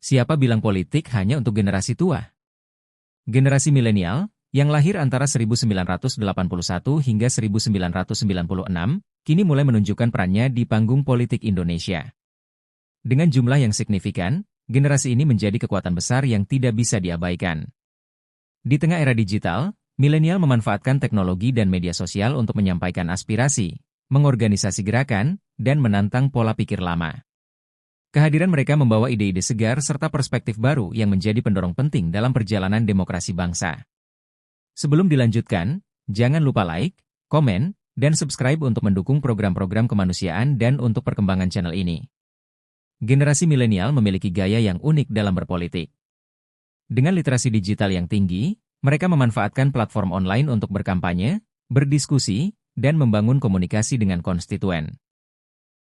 Siapa bilang politik hanya untuk generasi tua? Generasi milenial, yang lahir antara 1981 hingga 1996, kini mulai menunjukkan perannya di panggung politik Indonesia. Dengan jumlah yang signifikan, generasi ini menjadi kekuatan besar yang tidak bisa diabaikan. Di tengah era digital, milenial memanfaatkan teknologi dan media sosial untuk menyampaikan aspirasi, mengorganisasi gerakan, dan menantang pola pikir lama. Kehadiran mereka membawa ide-ide segar serta perspektif baru yang menjadi pendorong penting dalam perjalanan demokrasi bangsa. Sebelum dilanjutkan, jangan lupa like, komen, dan subscribe untuk mendukung program-program kemanusiaan dan untuk perkembangan channel ini. Generasi milenial memiliki gaya yang unik dalam berpolitik. Dengan literasi digital yang tinggi, mereka memanfaatkan platform online untuk berkampanye, berdiskusi, dan membangun komunikasi dengan konstituen.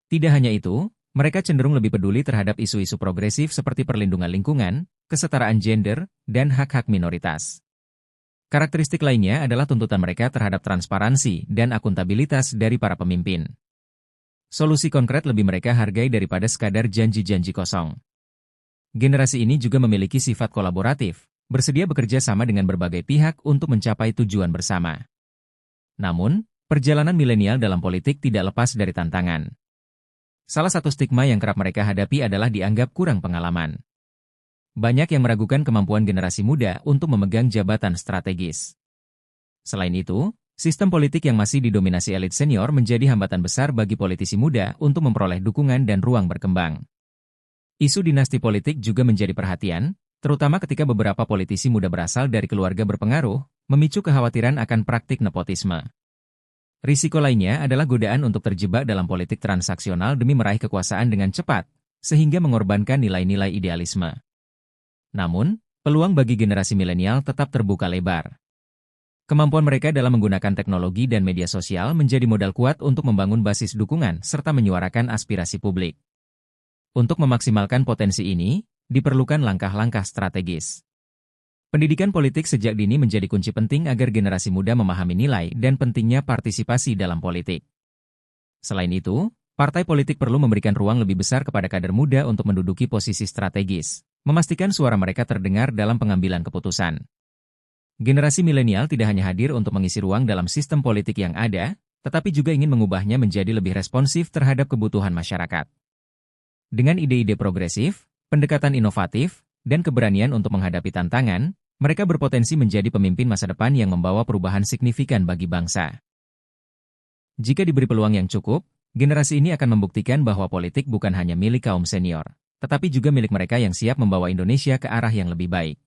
Tidak hanya itu, mereka cenderung lebih peduli terhadap isu-isu progresif seperti perlindungan lingkungan, kesetaraan gender, dan hak-hak minoritas. Karakteristik lainnya adalah tuntutan mereka terhadap transparansi dan akuntabilitas dari para pemimpin. Solusi konkret lebih mereka hargai daripada sekadar janji-janji kosong. Generasi ini juga memiliki sifat kolaboratif, bersedia bekerja sama dengan berbagai pihak untuk mencapai tujuan bersama. Namun, perjalanan milenial dalam politik tidak lepas dari tantangan. Salah satu stigma yang kerap mereka hadapi adalah dianggap kurang pengalaman. Banyak yang meragukan kemampuan generasi muda untuk memegang jabatan strategis. Selain itu, sistem politik yang masih didominasi elit senior menjadi hambatan besar bagi politisi muda untuk memperoleh dukungan dan ruang berkembang. Isu dinasti politik juga menjadi perhatian, terutama ketika beberapa politisi muda berasal dari keluarga berpengaruh, memicu kekhawatiran akan praktik nepotisme. Risiko lainnya adalah godaan untuk terjebak dalam politik transaksional demi meraih kekuasaan dengan cepat, sehingga mengorbankan nilai-nilai idealisme. Namun, peluang bagi generasi milenial tetap terbuka lebar. Kemampuan mereka dalam menggunakan teknologi dan media sosial menjadi modal kuat untuk membangun basis dukungan serta menyuarakan aspirasi publik. Untuk memaksimalkan potensi ini, diperlukan langkah-langkah strategis. Pendidikan politik sejak dini menjadi kunci penting agar generasi muda memahami nilai dan pentingnya partisipasi dalam politik. Selain itu, partai politik perlu memberikan ruang lebih besar kepada kader muda untuk menduduki posisi strategis, memastikan suara mereka terdengar dalam pengambilan keputusan. Generasi milenial tidak hanya hadir untuk mengisi ruang dalam sistem politik yang ada, tetapi juga ingin mengubahnya menjadi lebih responsif terhadap kebutuhan masyarakat. Dengan ide-ide progresif, pendekatan inovatif, dan keberanian untuk menghadapi tantangan, mereka berpotensi menjadi pemimpin masa depan yang membawa perubahan signifikan bagi bangsa. Jika diberi peluang yang cukup, generasi ini akan membuktikan bahwa politik bukan hanya milik kaum senior, tetapi juga milik mereka yang siap membawa Indonesia ke arah yang lebih baik.